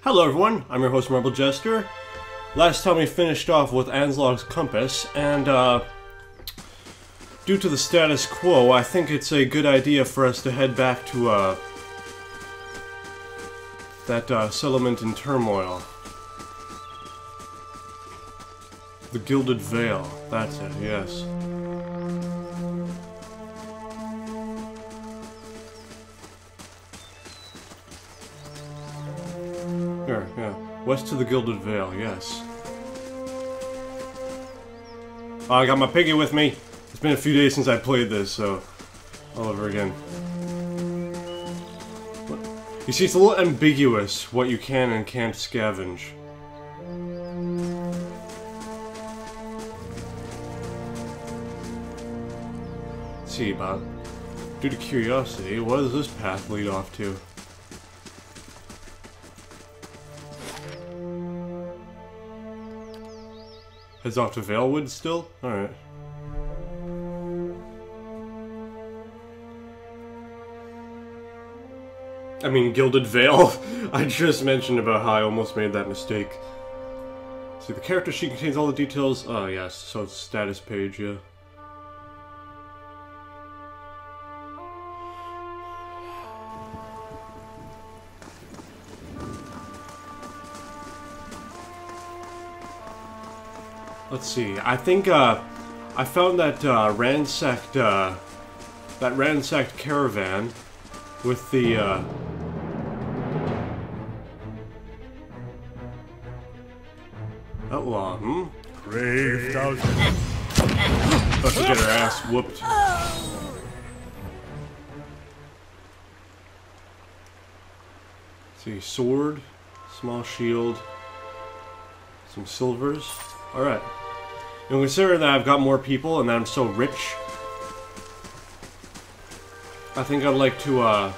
Hello everyone, I'm your host Marble Jester. Last time we finished off with Anslog's Compass, and due to the status quo, I think it's a good idea for us to head back to that settlement in turmoil. The Gilded Vale, that's it, yes. Here, yeah. West to the Gilded Vale, yes. Oh, I got my piggy with me. It's been a few days since I played this, so all over again. You see, it's a little ambiguous what you can and can't scavenge. Let's see, about due to curiosity, what does this path lead off to? Heads off to Valewood still? Alright. I mean, Gilded Vale. I just mentioned about how I almost made that mistake. See, the character sheet contains all the details. Oh, yes, so it's a status page, yeah. Let's see. I think I found that ransacked caravan with the outlaw. Brave thousand. About to get her ass whooped. Let's see, sword, small shield, some silvers. All right. And considering that I've got more people and that I'm so rich, I think I'd like to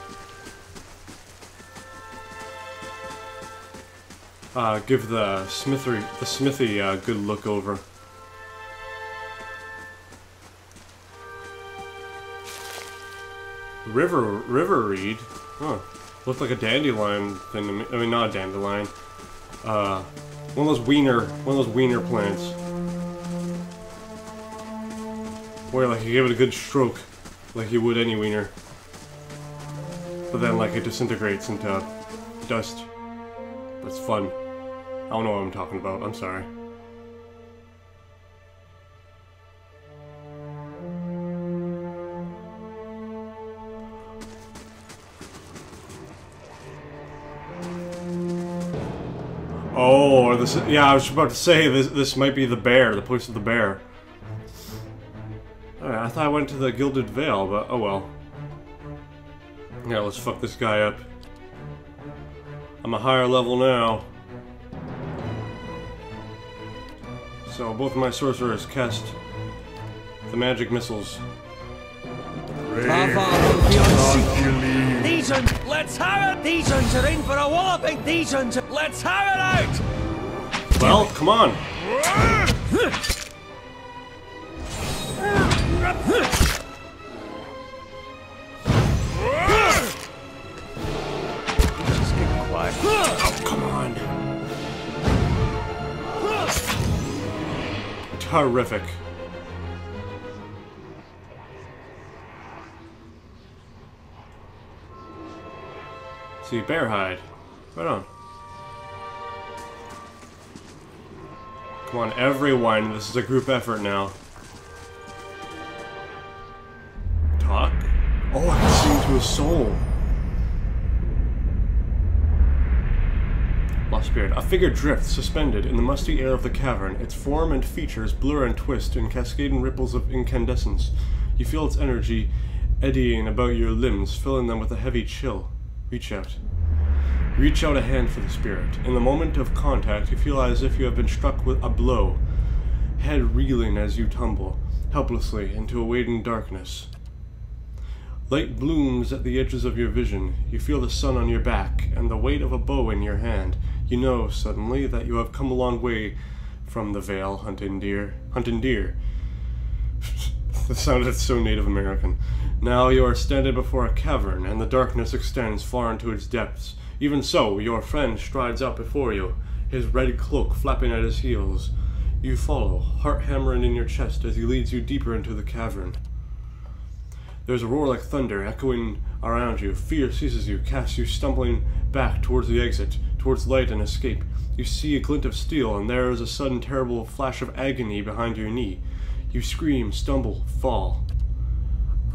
give the smithy a good look over. River reed? Huh. Looked like a dandelion thing to me. I mean, not a dandelion. One of those wiener plants. Where like you give it a good stroke, like you would any wiener. But then like it disintegrates into dust. That's fun. I don't know what I'm talking about, I'm sorry. Oh, this is, yeah, I was about to say this might be the bear, the place of the bear. Alright, I thought I went to the Gilded Vale, but oh well. Yeah, let's fuck this guy up. I'm a higher level now. So both of my sorcerers cast the magic missiles. These ones, let's have it! These ones are in for a walloping! These ones, let's have it out! Well, come on! Just get quiet. Oh, come on! Terrific. See, bear hide. Right on. Come on, everyone. This is a group effort now. Talk? Oh, I can see into his soul. Lost spirit. A figure drifts, suspended in the musty air of the cavern. Its form and features blur and twist in cascading ripples of incandescence. You feel its energy eddying about your limbs, filling them with a heavy chill. Reach out. Reach out a hand for the spirit. In the moment of contact, you feel as if you have been struck with a blow, head reeling as you tumble, helplessly, into a waiting darkness. Light blooms at the edges of your vision. You feel the sun on your back, and the weight of a bow in your hand. You know, suddenly, that you have come a long way from the Vale hunting deer. That sounded so Native American. Now you are standing before a cavern, and the darkness extends far into its depths. Even so, your friend strides out before you, his red cloak flapping at his heels. You follow, heart hammering in your chest as he leads you deeper into the cavern. There's a roar like thunder echoing around you. Fear seizes you, casts you stumbling back towards the exit, towards light and escape. You see a glint of steel, and there is a sudden terrible flash of agony behind your knee. You scream, stumble, fall.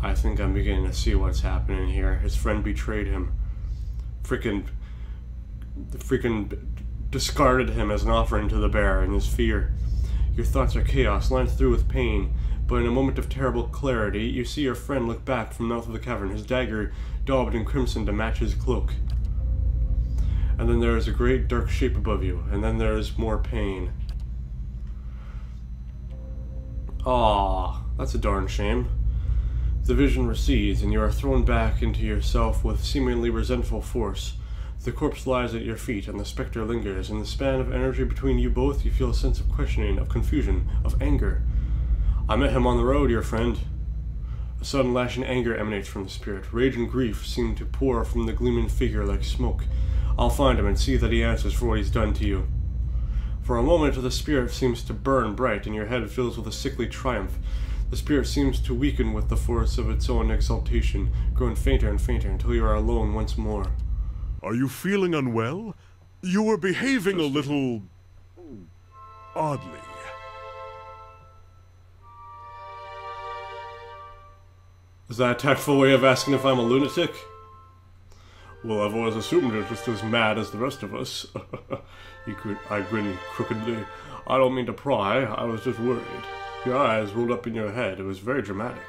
I think I'm beginning to see what's happening here. His friend betrayed him. Freaking discarded him as an offering to the bear in his fear. Your thoughts are chaos, lined through with pain, but in a moment of terrible clarity, you see your friend look back from the mouth of the cavern, his dagger daubed in crimson to match his cloak. And then there is a great dark shape above you, and then there is more pain. Ah, that's a darn shame. The vision recedes, and you are thrown back into yourself with seemingly resentful force. The corpse lies at your feet, and the specter lingers. In the span of energy between you both, you feel a sense of questioning, of confusion, of anger. I met him on the road, your friend. A sudden lashing anger emanates from the spirit. Rage and grief seem to pour from the gleaming figure like smoke. I'll find him and see that he answers for what he's done to you. For a moment, the spirit seems to burn bright, and your head fills with a sickly triumph. The spirit seems to weaken with the force of its own exaltation, growing fainter and fainter until you are alone once more. Are you feeling unwell? You were behaving a little oddly. Is that a tactful way of asking if I'm a lunatic? Well, I've always assumed you're just as mad as the rest of us. I grinned crookedly. I don't mean to pry, I was just worried. Your eyes rolled up in your head. It was very dramatic.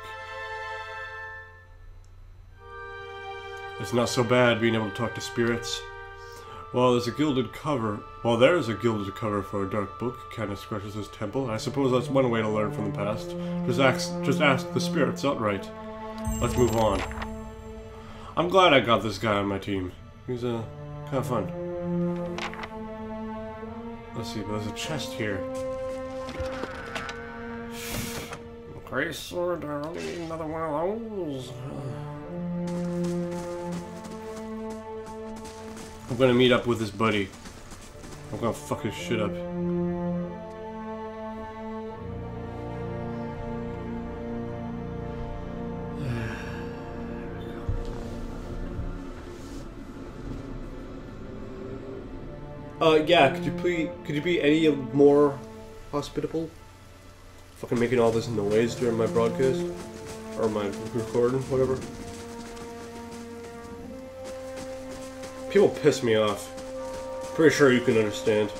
It's not so bad being able to talk to spirits. Well, there's a gilded cover. Well, there's a gilded cover for a dark book. Kind of scratches his temple. I suppose that's one way to learn from the past. Just ask the spirits outright. Let's move on. I'm glad I got this guy on my team. He's kind of fun. Let's see, but there's a chest here. Okay, sword, I don't need another one of those. I'm gonna meet up with this buddy. I'm gonna fuck his shit up. Yeah, could you be any more hospitable? Fucking making all this noise during my broadcast? Or my recording, whatever. People piss me off. Pretty sure you can understand.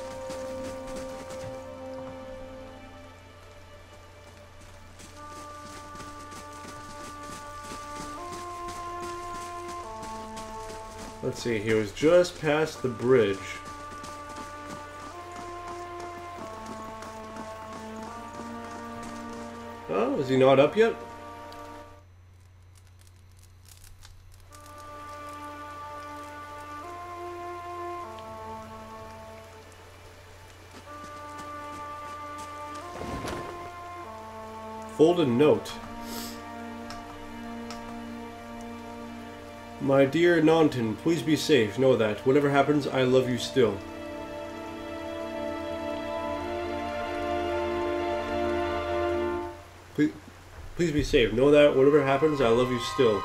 Let's see, he was just past the bridge. Oh, is he not up yet? Folded note. My dear Naunton, please be safe. Know that. Whatever happens, I love you still. Please be safe. Know that. Whatever happens, I love you still.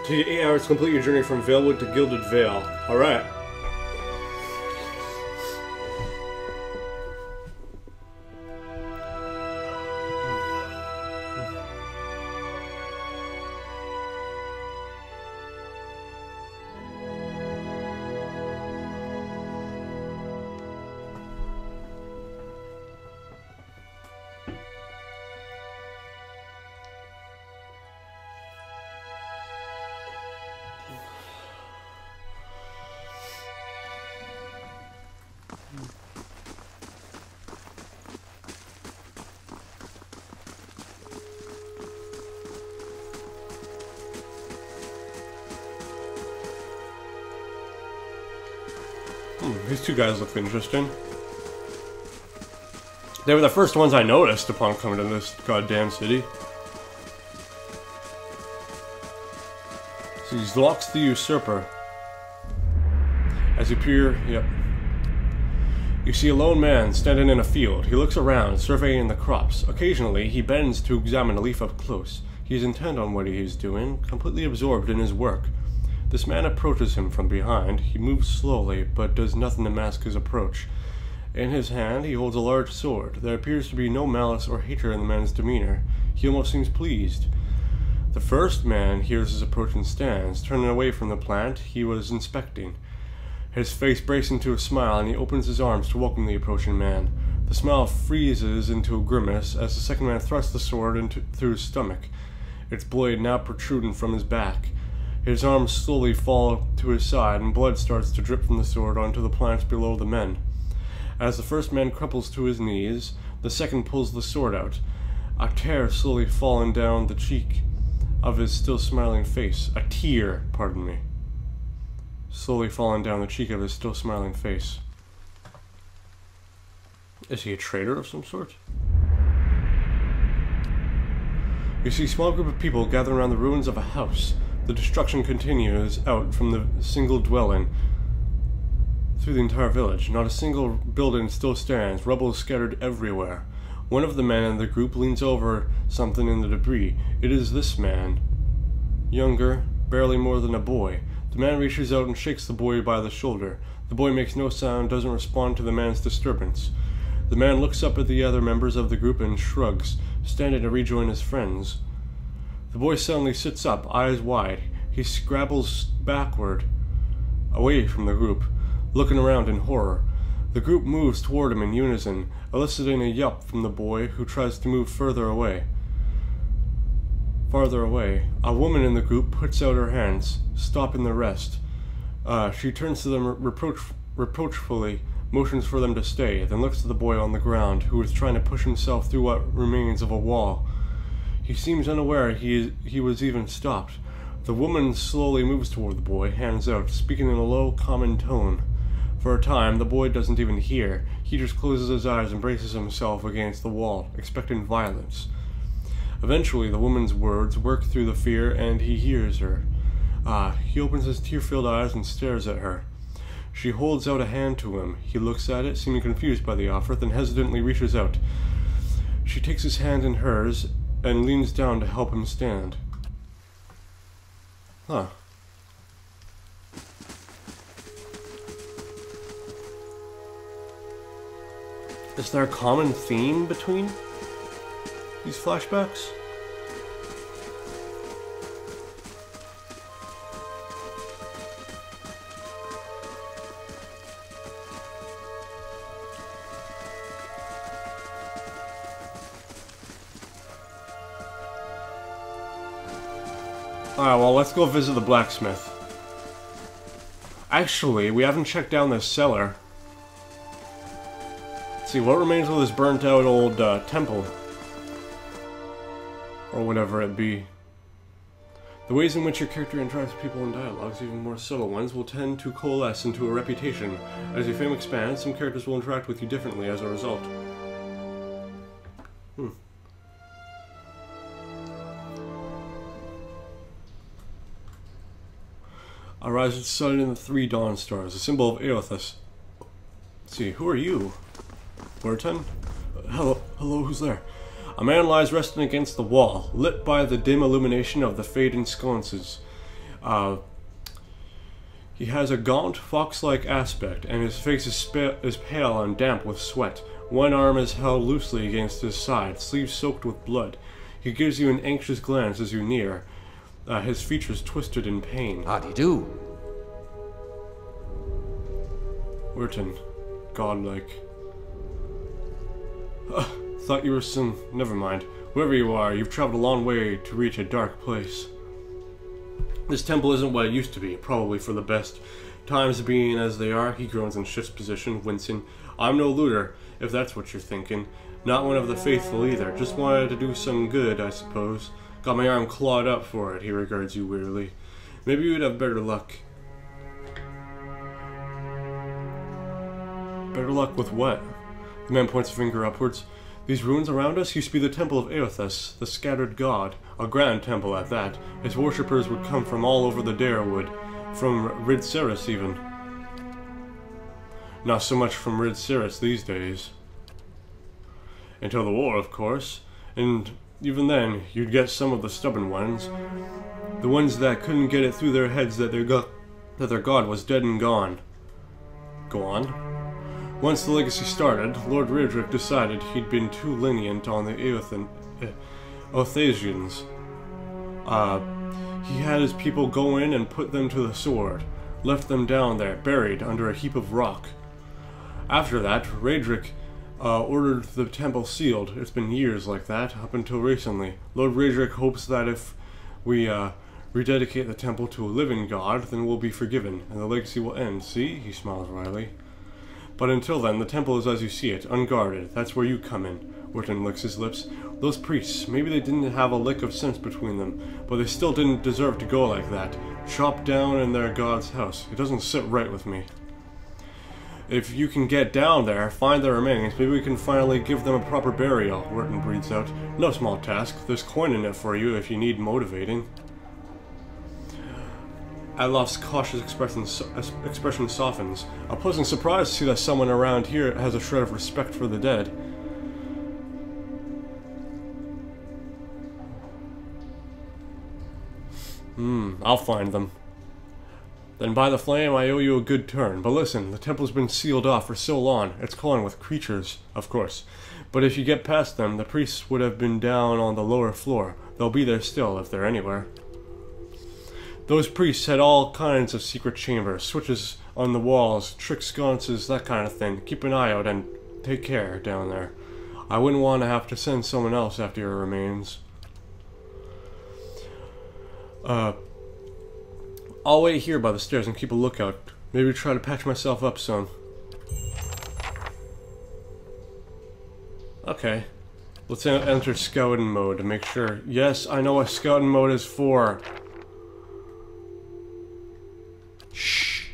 Take 8 hours to complete your journey from Valewood to Gilded Vale. Alright. These two guys look interesting. They were the first ones I noticed upon coming to this goddamn city. So he's Lox the Usurper. As you peer, yep. You see a lone man standing in a field. He looks around, surveying the crops. Occasionally, he bends to examine a leaf up close. He is intent on what he is doing, completely absorbed in his work. This man approaches him from behind. He moves slowly, but does nothing to mask his approach. In his hand, he holds a large sword. There appears to be no malice or hatred in the man's demeanor. He almost seems pleased. The first man hears his approach and stands, turning away from the plant he was inspecting. His face breaks into a smile, and he opens his arms to welcome the approaching man. The smile freezes into a grimace as the second man thrusts the sword through his stomach, its blade now protruding from his back. His arms slowly fall to his side, and blood starts to drip from the sword onto the plants below the men. As the first man crumples to his knees, the second pulls the sword out, a tear slowly falling down the cheek of his still smiling face. A tear, pardon me. Slowly falling down the cheek of his still smiling face. Is he a traitor of some sort? You see a small group of people gather around the ruins of a house. The destruction continues out from the single dwelling through the entire village. Not a single building still stands. Rubble is scattered everywhere. One of the men in the group leans over something in the debris. It is this man. Younger, barely more than a boy. The man reaches out and shakes the boy by the shoulder. The boy makes no sound, doesn't respond to the man's disturbance. The man looks up at the other members of the group and shrugs, standing to rejoin his friends. The boy suddenly sits up, eyes wide. He scrabbles backward, away from the group, looking around in horror. The group moves toward him in unison, eliciting a yelp from the boy, who tries to move farther away. A woman in the group puts out her hands, stopping the rest. She turns to them reproachfully, motions for them to stay, then looks to the boy on the ground, who is trying to push himself through what remains of a wall. He seems unaware he was even stopped. The woman slowly moves toward the boy, hands out, speaking in a low, common tone. For a time, the boy doesn't even hear. He just closes his eyes and braces himself against the wall, expecting violence. Eventually, the woman's words work through the fear, and he hears her. He opens his tear-filled eyes and stares at her. She holds out a hand to him. He looks at it, seeming confused by the offer, then hesitantly reaches out. She takes his hand in hers and leans down to help him stand. Huh. Is there a common theme between these flashbacks? Alright, well, let's go visit the blacksmith. Actually, we haven't checked down this cellar. Let's see, what remains of this burnt-out old temple? Or whatever it be. The ways in which your character interacts with people in dialogues, even more subtle ones, will tend to coalesce into a reputation. As your fame expands, some characters will interact with you differently as a result. I rise with the sun and the 3 dawn stars, a symbol of Eothas. Let's see, who are you? Werten? Hello, who's there? A man lies resting against the wall, lit by the dim illumination of the fading sconces. He has a gaunt, fox-like aspect, and his face is pale and damp with sweat. One arm is held loosely against his side, sleeves soaked with blood. He gives you an anxious glance as you near, his features twisted in pain. How-do-you-do? Werten, godlike. Thought you were some... Never mind. Whoever you are, you've traveled a long way to reach a dark place. This temple isn't what it used to be, probably for the best. Times being as they are, he groans and shifts position, wincing. I'm no looter, if that's what you're thinking. Not one of the faithful either. Just wanted to do some good, I suppose. Got my arm clawed up for it, he regards you wearily. Maybe you'd have better luck. Better luck with what? The man points a finger upwards. These ruins around us used to be the temple of Eothas, the scattered god. A grand temple at that. Its worshippers would come from all over the Darewood, from Ridceris even. Not so much from Ridceris these days. Until the war, of course. And even then, you'd get some of the stubborn ones. The ones that couldn't get it through their heads that their god was dead and gone. Go on. Once the legacy started, Lord Raedric decided he'd been too lenient on the Eothasians. He had his people go in and put them to the sword, left them down there, buried under a heap of rock. After that, Raedric ordered the temple sealed. It's been years like that, up until recently. Lord Raedric hopes that if we rededicate the temple to a living god, then we'll be forgiven, and the legacy will end. See? He smiles wryly. But until then, the temple is as you see it, unguarded. That's where you come in. Wharton licks his lips. Those priests, maybe they didn't have a lick of sense between them, but they still didn't deserve to go like that. Chopped down in their god's house. It doesn't sit right with me. If you can get down there, find their remains, maybe we can finally give them a proper burial, Wharton breathes out. No small task. There's coin in it for you if you need motivating. Atlof's cautious expression softens. A pleasant surprise to see that someone around here has a shred of respect for the dead. I'll find them. Then by the flame, I owe you a good turn. But listen, the temple's been sealed off for so long. It's crawling with creatures, of course. But if you get past them, the priests would have been down on the lower floor. They'll be there still, if they're anywhere. Those priests had all kinds of secret chambers, switches on the walls, trick sconces, that kind of thing. Keep an eye out and take care down there. I wouldn't want to have to send someone else after your remains. I'll wait here by the stairs and keep a lookout. Maybe try to patch myself up some. Okay. Let's enter scouting mode to make sure. Yes, I know what scouting mode is for. Shh.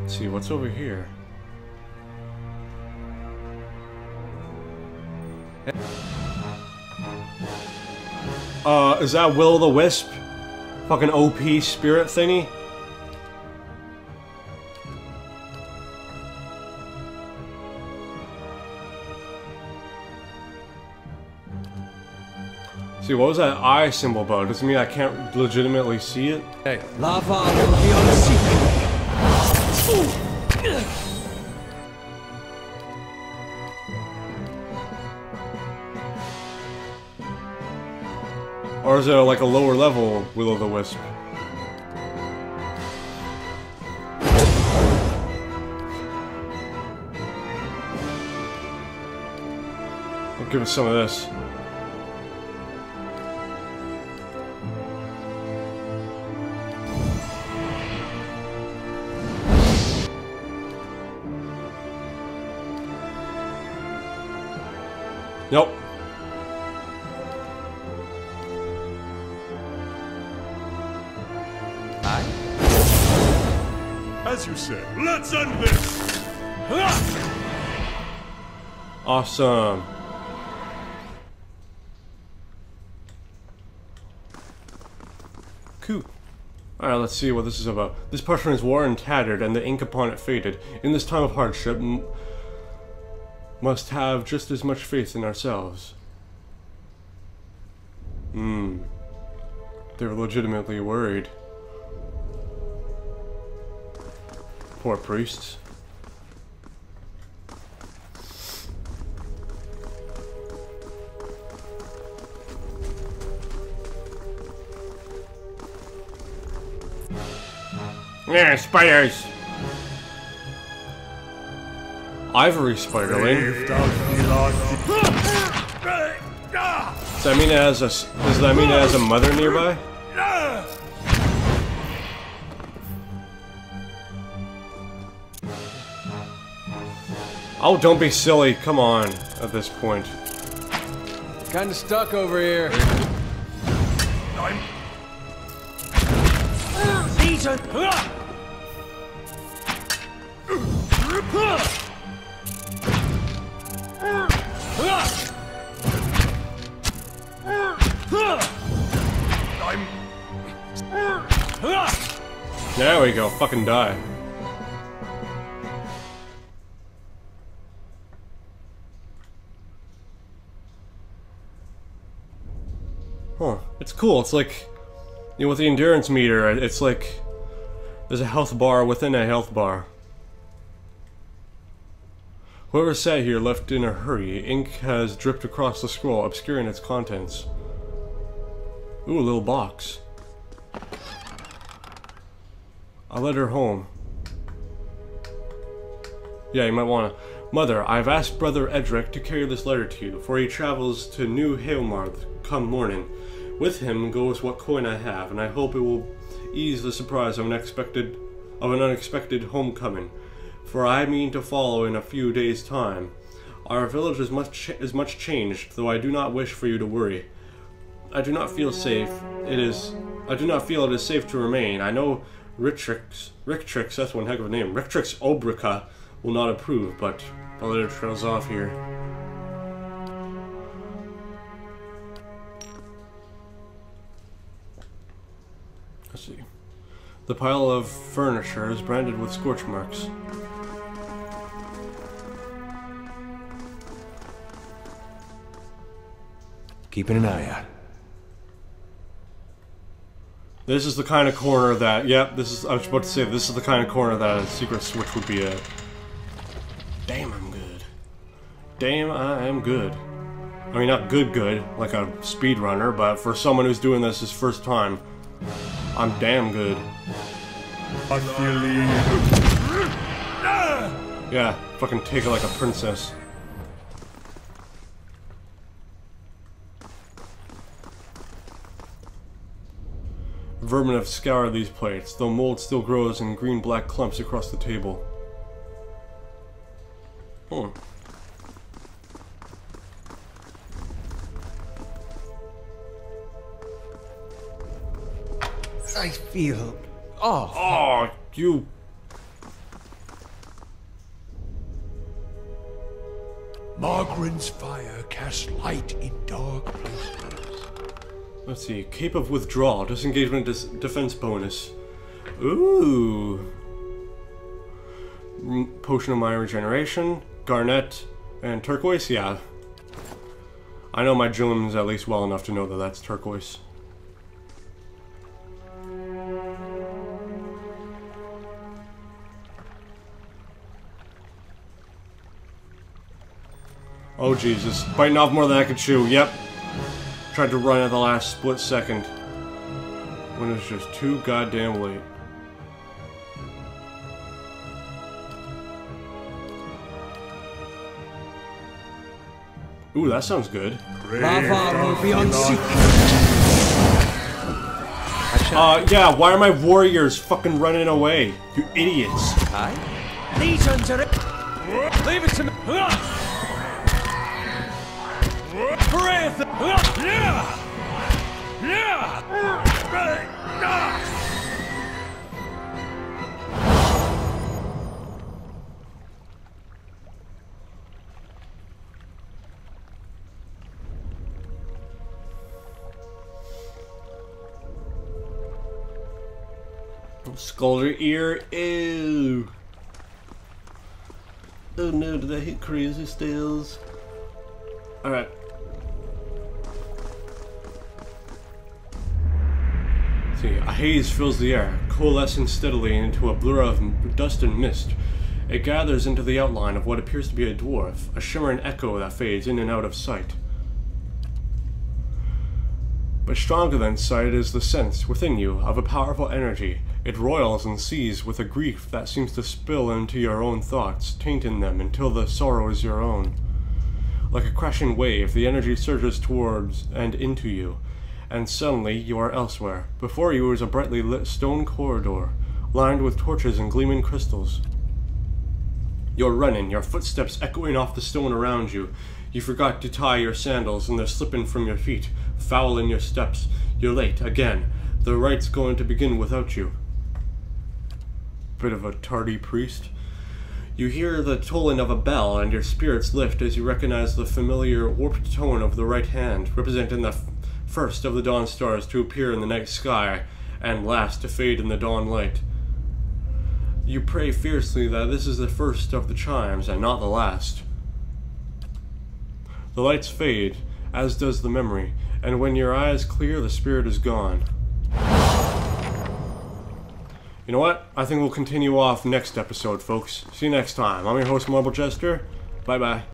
Let's see what's over here. Is that Will-o'-the-Wisp? Fucking OP spirit thingy? See, what was that eye symbol about? Does it mean I can't legitimately see it? Hey, Lava will be on the secret. Or is it like a lower level Will-o'-the-Wisp? I'll give it some of this. Nope. As you said, let's end this! Awesome. Cool. Alright, let's see what this is about. This parchment is worn and tattered, and the ink upon it faded. In this time of hardship, must have just as much faith in ourselves. They're legitimately worried. Poor priests. Yeah, spiders! Ivory spiderling. Does that mean it has a mother nearby? Oh, don't be silly. Come on, at this point. Kinda stuck over here. I'm... Legion! There we go, fucking die. Huh, it's cool. It's like, you know, with the endurance meter, it's like there's a health bar within a health bar. Whoever sat here left in a hurry. Ink has dripped across the scroll, obscuring its contents. Ooh, a little box. I led her home. Yeah, you might wanna. Mother, I've asked Brother Edric to carry this letter to you, for he travels to New Hailmarth come morning. With him goes what coin I have, and I hope it will ease the surprise of an unexpected homecoming. For I mean to follow in a few days' time. Our village is much changed, though I do not wish for you to worry. I do not feel safe. I do not feel it is safe to remain. I know Rictrix, that's one heck of a name. Rictrix Obrica will not approve, but the letter trails off here. Let's see. The pile of furniture is branded with scorch marks. Keeping an eye out. This is the kind of corner that, yep, this is, I was about to say, this is the kind of corner that a secret switch would be at. Damn, I'm good. Damn, I am good. I mean, not good, like a speedrunner, but for someone who's doing this his first time, I'm damn good. Yeah, fucking take it like a princess. Vermin have scoured these plates, though mold still grows in green-black clumps across the table. Hmm. I feel... Oh, you... Margren's fire casts light in dark places. Let's see. Cape of Withdrawal. Disengagement defense bonus. Ooh. Potion of my regeneration. Garnet. And turquoise? Yeah. I know my gems at least well enough to know that that's turquoise. Oh Jesus. Biting off more than I could chew. Yep. Tried to run at the last split second. When it was just too goddamn late. Ooh, that sounds good. Lava will be unseated. Yeah, why are my warriors fucking running away? You idiots. Aye? Legions are... Leave it to me. Breath! Yeah! Sculpture ear, ew. Oh no, did I hit crazy stills? Alright. See, a haze fills the air, coalescing steadily into a blur of dust and mist. It gathers into the outline of what appears to be a dwarf, a shimmering echo that fades in and out of sight. But stronger than sight is the sense, within you, of a powerful energy. It roils and sees with a grief that seems to spill into your own thoughts, tainting them until the sorrow is your own. Like a crashing wave, the energy surges towards and into you, and suddenly you are elsewhere. Before you is a brightly lit stone corridor, lined with torches and gleaming crystals. You're running, your footsteps echoing off the stone around you. You forgot to tie your sandals and they're slipping from your feet, foul in your steps. You're late, again. The rite's going to begin without you. Bit of a tardy priest. You hear the tolling of a bell, and your spirits lift as you recognize the familiar warped tone of the right hand, representing the first of the dawn stars to appear in the night sky, and last to fade in the dawn light. You pray fiercely that this is the first of the chimes, and not the last. The lights fade, as does the memory, and when your eyes clear, the spirit is gone. You know what? I think we'll continue off next episode, folks. See you next time. I'm your host, Marble Jester. Bye-bye.